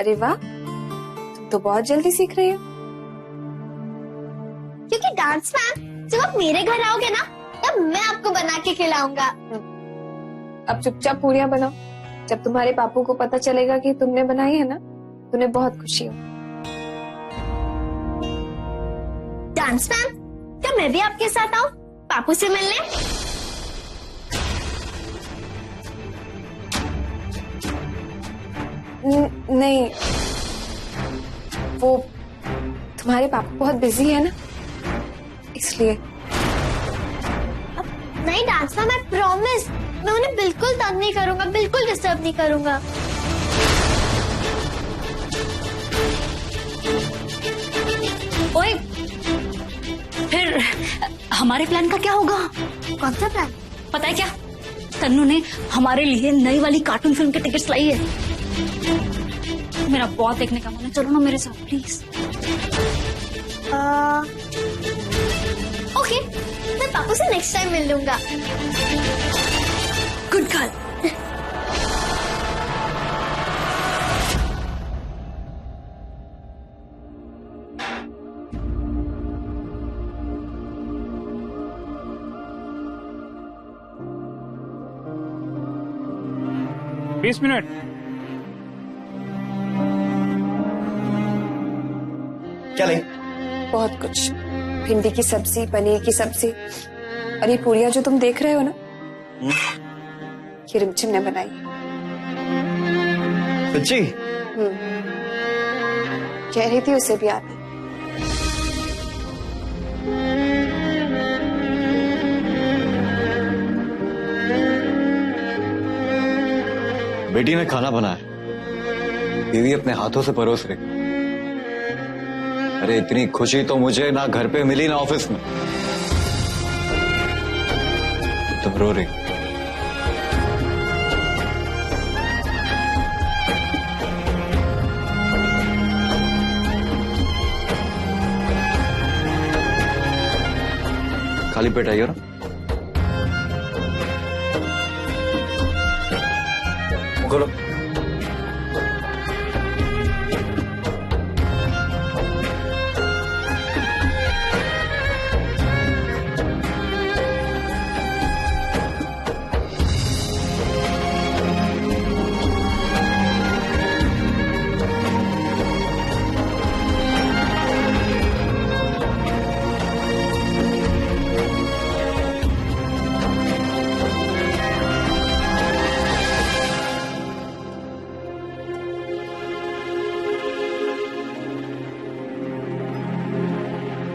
अरे वाह, तुम तो बहुत जल्दी सीख रही हो। क्योंकि डांस मैम, जब आप मेरे घर आओगे ना तब मैं आपको बना के खिलाऊंगा। अब चुपचाप पूरियां बनाओ। जब तुम्हारे पापू को पता चलेगा कि तुमने बनाई है ना, तुम्हें बहुत खुशी हो। डांस मैम, क्या मैं भी आपके साथ आऊं पापू से मिलने? नहीं, वो तुम्हारे पापा बहुत बिजी है ना, इसलिए। नहीं डांस मैम, मैं प्रॉमिस, मैं उन्हें बिल्कुल तंग नहीं करूंगा, बिल्कुल डिस्टर्ब नहीं करूंगा। ओए, फिर हमारे प्लान का क्या होगा? कौन सा प्लान? पता है क्या, तन्नू ने हमारे लिए नई वाली कार्टून फिल्म के टिकट्स लाई है। मेरा बहुत देखने का मन है, चलो ना मेरे साथ प्लीज। ओके, मैं पापू से नेक्स्ट टाइम मिल लूंगा। Good girl. बीस मिनट। क्या नहीं? बहुत कुछ, भिंडी की सब्जी, पनीर की सब्जी, और ये पूरियां जो तुम देख रहे हो ना, ये रिमझिम ने बनाई। सच्ची? कह रही थी उसे भी आती। बेटी ने खाना बनाया, बीवी अपने हाथों से परोस रही। अरे इतनी खुशी तो मुझे ना घर पे मिली ना ऑफिस में। तुम रो रही। खाली पेट आई हो ना? खोलो।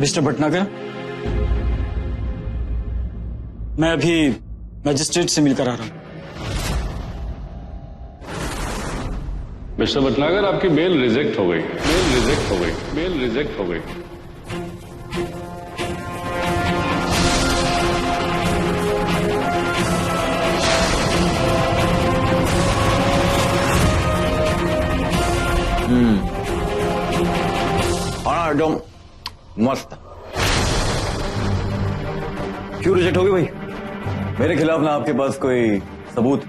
मिस्टर भटनागर, मैं अभी मजिस्ट्रेट से मिलकर आ रहा हूं। मिस्टर भटनागर, आपकी बेल रिजेक्ट हो गई। बेल रिजेक्ट हो गई। बेल रिजेक्ट हो गई। हाँ एकदम मस्त। क्यों रिजेक्ट होगी भाई? मेरे खिलाफ ना आपके पास कोई सबूत,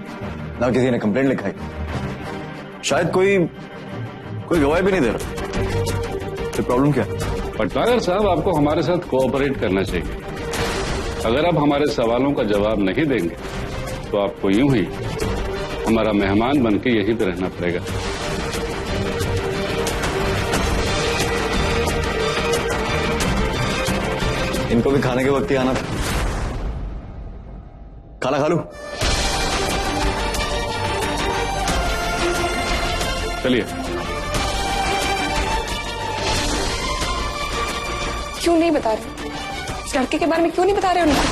ना किसी ने कंप्लेंट लिखा है, शायद कोई गवाही भी नहीं दे रहा। तो प्रॉब्लम क्या? भटनागर साहब, आपको हमारे साथ कोऑपरेट करना चाहिए। अगर आप हमारे सवालों का जवाब नहीं देंगे तो आपको यूं ही हमारा मेहमान बन के यहीं पे रहना पड़ेगा। इनको भी खाने के वक्त ही आना था। खाना खा लूं? चलिए। क्यों नहीं बता रहे? इस लड़के के बारे में क्यों नहीं बता रहे उनको?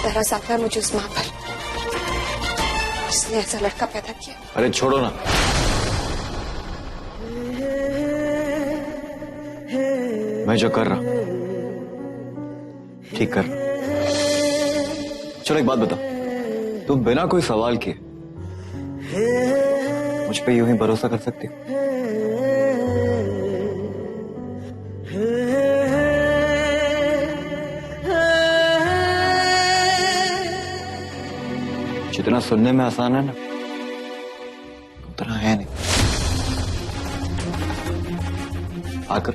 तरस आता है मुझे उस मां पर, जिसने ऐसा लड़का पैदा किया। अरे छोड़ो ना, मैं जो कर रहा हूं ठीक कर रहा हूं। चलो एक बात बता, तुम बिना कोई सवाल किए मुझ पे यूं ही भरोसा कर सकती हो? जितना सुनने में आसान है ना, आकर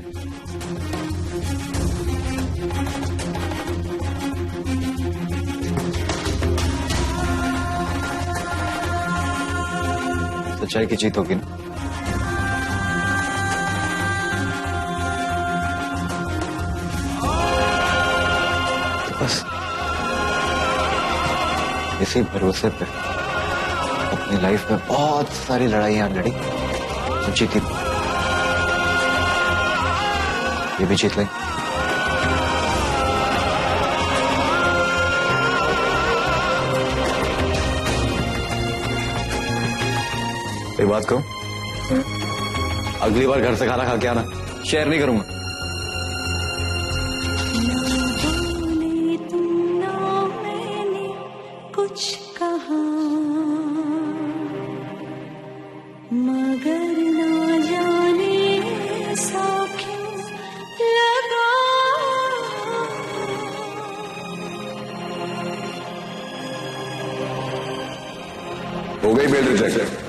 सच्चाई की जीत होगी ना। तो बस इसी भरोसे पे अपनी लाइफ में बहुत सारी लड़ाइयां लड़ी, तो जीती, ये भी जीत लेंगे। एक बात कहूं, अगली बार घर से खाना खा के आना, शेयर नहीं करूंगा। कुछ कहा मगर ना जाने ऐसा क्यों लगा। हो गई बेल रिजेक्ट।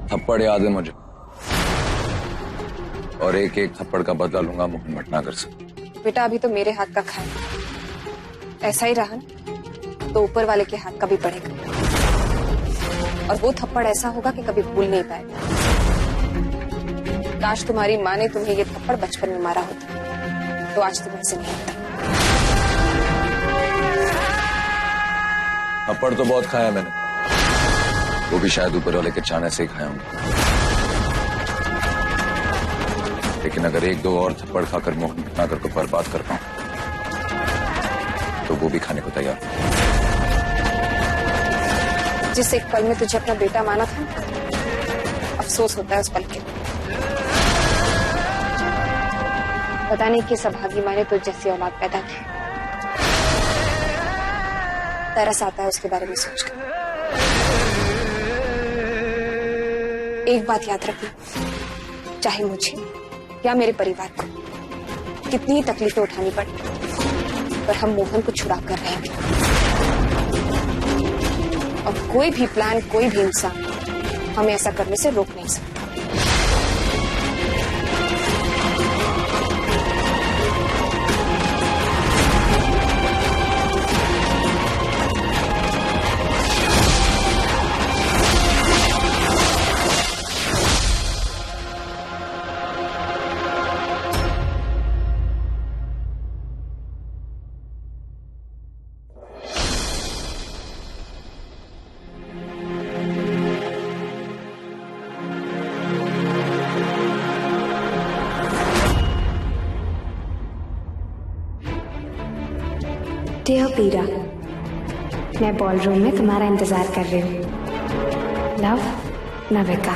थप्पड़ याद है मुझे, और एक एक थप्पड़ का बदला लूंगा मोहन भटनागर से। बेटा अभी तो मेरे हाथ का खाए, ऐसा ही रहा ना तो ऊपर वाले के हाथ का भी पड़ेगा, और वो थप्पड़ ऐसा होगा कि कभी भूल नहीं पाएगा। काश तुम्हारी माँ ने तुम्हें ये थप्पड़ बचपन में मारा होता, तो आज तुम ऐसे नहीं होता। थप्पड़ तो बहुत खाया मैंने, वो भी शायद ऊपर वाले के चाहने से ही खाया हूँ, लेकिन अगर एक दो और थप्पड़ खाकर मोहन भटनागर को बर्बाद कर पाऊं तो वो भी खाने को तैयार। जिस एक पल में तुझे अपना बेटा माना था, अफसोस होता है उस पल के। पता नहीं किस अभागी माँ ने तुझ जैसी औलाद पैदा की। तरस आता है उसके बारे में सोचकर। एक बात याद रखना, चाहे मुझे या मेरे परिवार को कितनी ही तकलीफें उठानी पड़े, पर हम मोहन को छुड़ा कर रहेंगे, और कोई भी प्लान, कोई भी इंसान हमें ऐसा करने से रोक नहीं सकता। डियर पीरा, मैं बॉलरूम में तुम्हारा इंतजार कर रही हूँ। लव, नविका।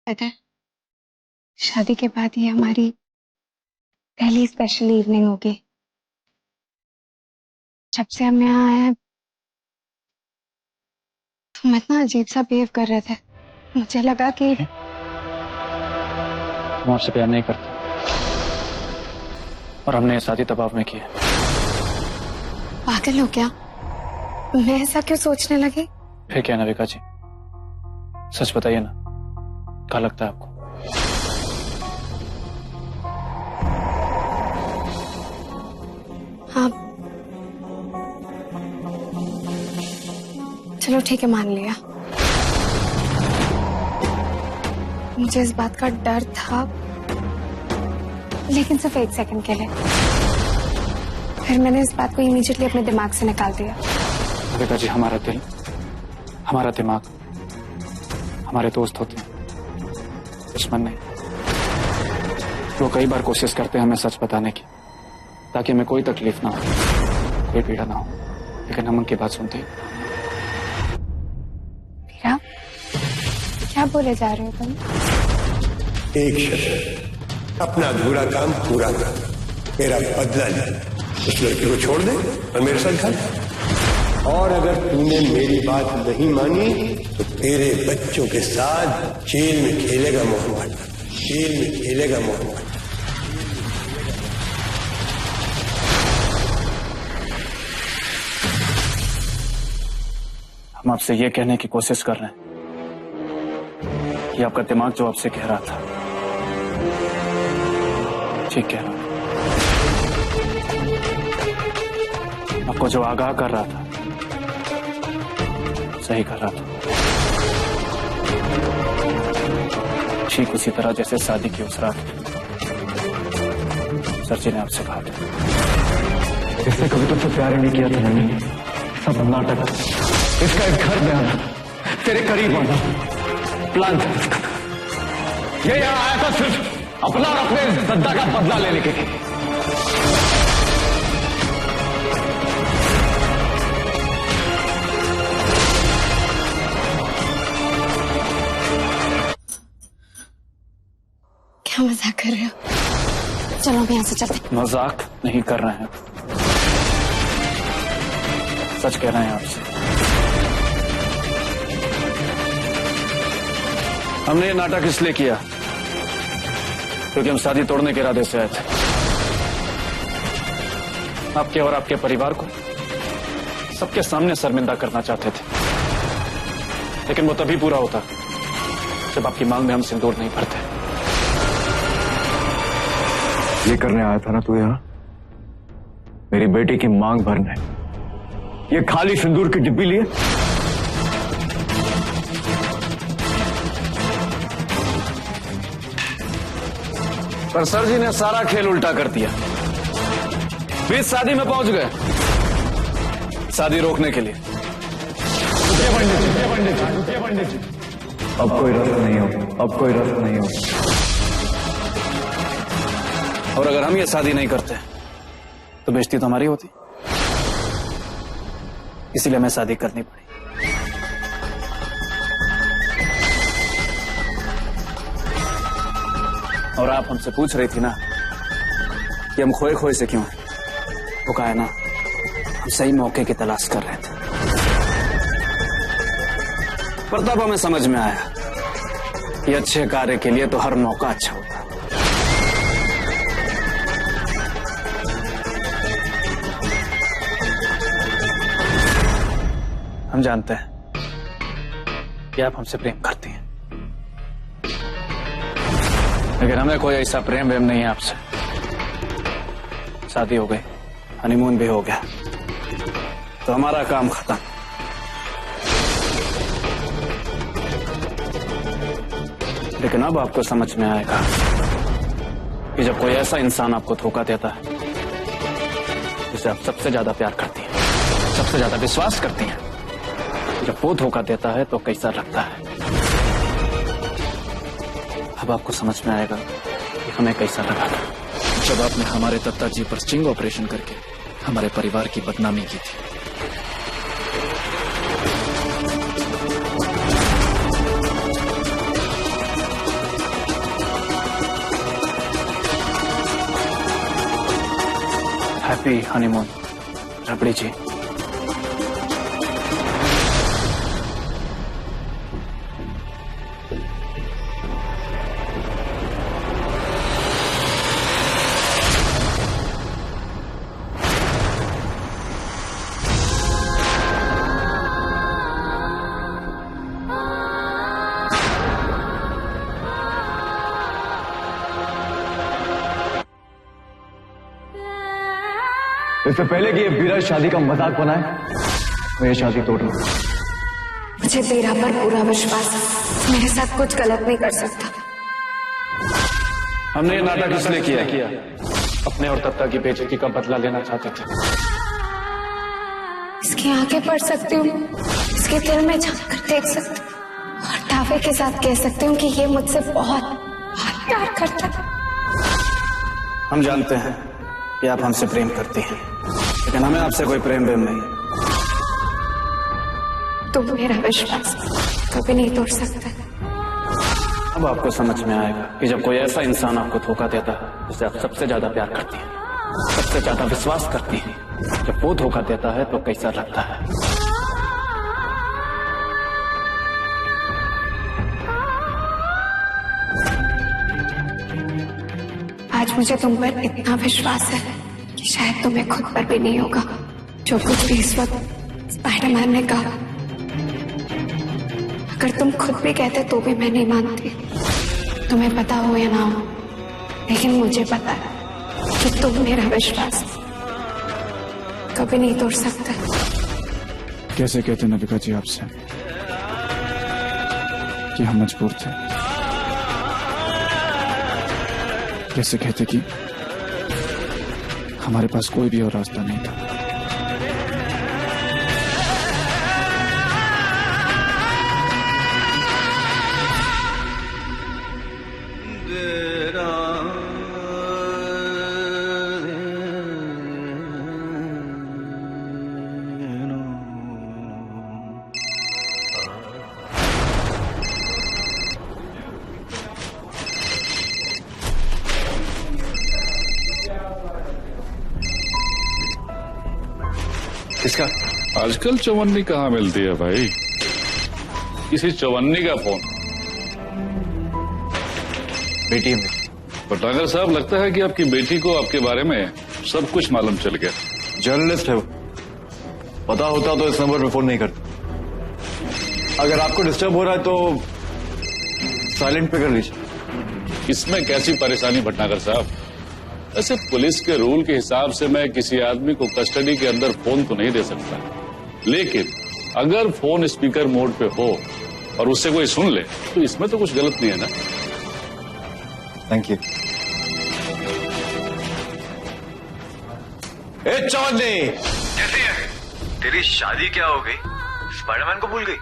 पता है, शादी के बाद ये हमारी पहली स्पेशल इवनिंग होगी। जब से हम यहाँ आए तुम इतना अजीब सा बिहेव कर रहे थे, मुझे लगा कि हम आपसे प्यार नहीं करते, और हमने शादी दबाव में की है। पागल हो क्या? मैं ऐसा क्यों सोचने लगी? फिर क्या नविका जी, सच बताइए ना, क्या लगता है आपको? चलो ठीक है, मान लिया। मुझे इस बात का डर था, लेकिन सिर्फ 1 सेकंड के लिए। फिर मैंने इस बात को इमीडिएटली अपने दिमाग से निकाल दिया। कविता जी, हमारा दिल, हमारा दिमाग हमारे दोस्त होते हैं, दुश्मन नहीं। वो कई बार कोशिश करते हैं हमें सच बताने की, ताकि हमें कोई तकलीफ ना हो, कोई पीड़ा ना हो, लेकिन हम उनकी बात सुनते हैं। मीरा, क्या बोले जा रहे हो तुम? एक शर्त, अपना अधूरा काम पूरा कर, मेरा बदला ले। उस लड़की को छोड़ दे और मेरे साथ घर। और अगर तूने मेरी बात नहीं मानी तो तेरे बच्चों के साथ जेल में खेलेगा मोहम्मद, जेल में खेलेगा मोहम्मद। हम आपसे ये कहने की कोशिश कर रहे हैं कि आपका दिमाग जो आपसे कह रहा था, ठीक कह रहा था। आपको जो आगाह कर रहा था, सही कर रहा था। ठीक उसी तरह जैसे शादी की उस रात सर जी ने आपसे कहा था। इससे कभी तुझसे प्यार ही नहीं किया था मैंने, सब नाटक। इसका एक घर में आना, तेरे करीब आना प्लान था इसका। ये यहाँ आया था सिर्फ अपना और अपने दद्दा का बदला लेने के लिए। क्या मजाक कर रहे हो? चलो अब यहाँ से चलते। मजाक नहीं कर रहे हैं, सच कह रहे हैं आपसे। हमने ये नाटक इसलिए किया क्योंकि हम शादी तोड़ने के इरादे से आए थे। आपके और आपके परिवार को सबके सामने शर्मिंदा करना चाहते थे, लेकिन वो तभी पूरा होता जब आपकी मांग में हम सिंदूर नहीं भरते। ये करने आया था ना तू यहाँ, मेरी बेटी की मांग भरने। ये खाली सिंदूर की डिब्बी लिए? पर सर जी ने सारा खेल उल्टा कर दिया। बीच शादी में पहुंच गए शादी रोकने के लिए। अब कोई रस्म नहीं हो, अब कोई रस्म नहीं हो। और अगर हम ये शादी नहीं करते तो बेइज्जती तो हमारी होती, इसीलिए हमें शादी करनी पड़ी। और आप हमसे पूछ रही थी ना कि हम खोए खोए से क्यों हैं, वो कहा है ना, हम सही मौके की तलाश कर रहे थे। पर तब हमें समझ में आया कि अच्छे कार्य के लिए तो हर मौका अच्छा होता है। हम जानते हैं कि आप हमसे प्रेम करती हैं, लेकिन हमें कोई ऐसा प्रेम वेम नहीं है आपसे। शादी हो गई, हनीमून भी हो गया, तो हमारा काम खत्म। लेकिन अब आपको समझ में आएगा कि जब कोई ऐसा इंसान आपको धोखा देता है जिसे आप सबसे ज्यादा प्यार करती हैं, सबसे ज्यादा विश्वास करती हैं, जब वो धोखा देता है तो कैसा लगता है। अब आपको समझ में आएगा कि हमें कैसा लगा था जब आपने हमारे दत्ता जी पर स्टिंग ऑपरेशन करके हमारे परिवार की बदनामी की थी। हैप्पी हनीमून रबड़ी जी। इससे पहले कि ये बीरा शादी का मजाक बनाए, मैं ये शादी तोड़ लूं। मुझे तेरा पर पूरा विश्वास है, मेरे साथ कुछ गलत नहीं कर सकता। हमने ये नाटक इसलिए किया अपने और तत्ता की बेइज्जती का बदला लेना चाहते थे। इसकी आंखें पढ़ सकती हूँ, इसके दिल में झांक कर देख सकती हूँ और दावे के साथ कह सकती हूँ कि ये मुझसे बहुत बहुत प्यार करता है। हम जानते हैं कि आप हमसे प्रेम करती हैं, लेकिन हमें आपसे कोई प्रेम नहीं। तुम मेरा विश्वास कभी नहीं तोड़ सकता। अब आपको समझ में आएगा कि जब कोई ऐसा इंसान आपको धोखा देता है जिसे आप सबसे ज्यादा प्यार करती हैं, सबसे ज्यादा विश्वास करती हैं, जब वो धोखा देता है तो कैसा लगता है। आज मुझे तुम पर इतना विश्वास है कि शायद तुम्हें खुद पर भी नहीं होगा। जो कुछ भी इस वक्त स्पाइडरमैन ने कहा, अगर तुम खुद भी कहते तो भी मैं नहीं मानती। तुम्हें पता हो या ना हो, लेकिन मुझे पता है कि तुम मेरा विश्वास कभी नहीं तोड़ सकता। कैसे कहते नबिका जी आपसे कि हम मजबूर थे? कैसे कहते कि हमारे पास कोई भी और रास्ता नहीं था? किसका? आजकल चवन्नी कहाँ मिलती है भाई? किसी चवन्नी का फोन। बेटी में पटागर साहब, लगता है कि आपकी बेटी को आपके बारे में सब कुछ मालूम चल गया। जर्नलिस्ट है वो, पता होता तो इस नंबर पे फोन नहीं करता। अगर आपको डिस्टर्ब हो रहा है तो साइलेंट पे कर लीजिए। इसमें कैसी परेशानी भटनागर साहब? ऐसे पुलिस के रूल के हिसाब से मैं किसी आदमी को कस्टडी के अंदर फोन तो नहीं दे सकता, लेकिन अगर फोन स्पीकर मोड पे हो और उससे कोई सुन ले तो इसमें तो कुछ गलत नहीं है ना? Thank you. चौधरी, कैसी है? तेरी शादी क्या हो गई? स्पाइडरमैन को भूल गई?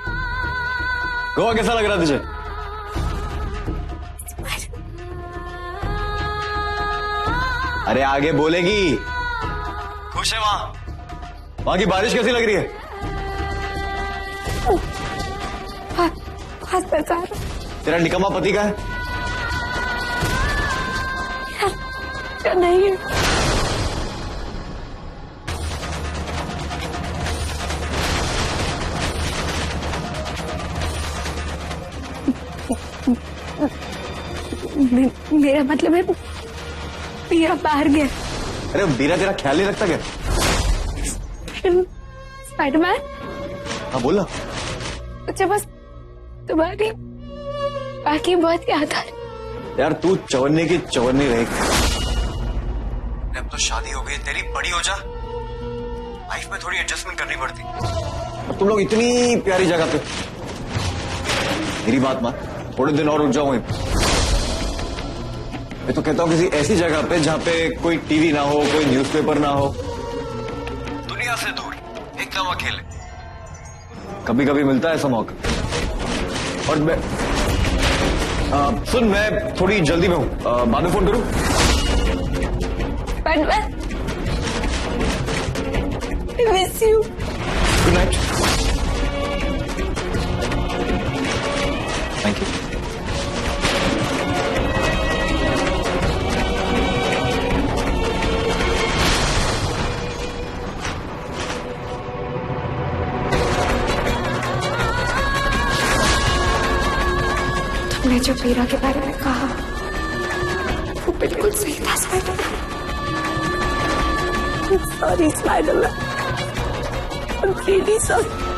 गोवा कैसा लग रहा तुझे? अरे आगे बोलेगी। खुश है वहां की बारिश कैसी लग रही है? तेरा निकम्मा पति का है? नहीं है। मेरा मतलब है बीरा बाहर गया। अरे बीरा तेरा ख्याल नहीं रखता क्या? स्पाइडरमैन, हाँ बोल ना। मुझे बस तुम्हारी बाकी बहुत याद आ रही। यार तू चवन्नी की चवन्नी रहेगी। अब तो शादी हो गई, तेरी बड़ी हो जा, लाइफ में थोड़ी एडजस्टमेंट करनी पड़ती। अब तुम लोग इतनी प्यारी जगह पे, मेरी बात मान, थोड़े दिन और रुक जाओ। मैं तो कहता हूँ किसी ऐसी जगह पे जहाँ पे कोई टीवी ना हो, कोई न्यूज़पेपर ना हो, दुनिया से दूर, एकदम अकेले। कभी कभी मिलता है ऐसा मौका। और मैं सुन, मैं थोड़ी जल्दी में हूँ, बाद में फोन करूँ? I miss you. Good night. Thank you. तुमने जो बीरा के बारे में कहा वो बिल्कुल सही था Spiderman. Sorry Spiderman, I'm really sorry.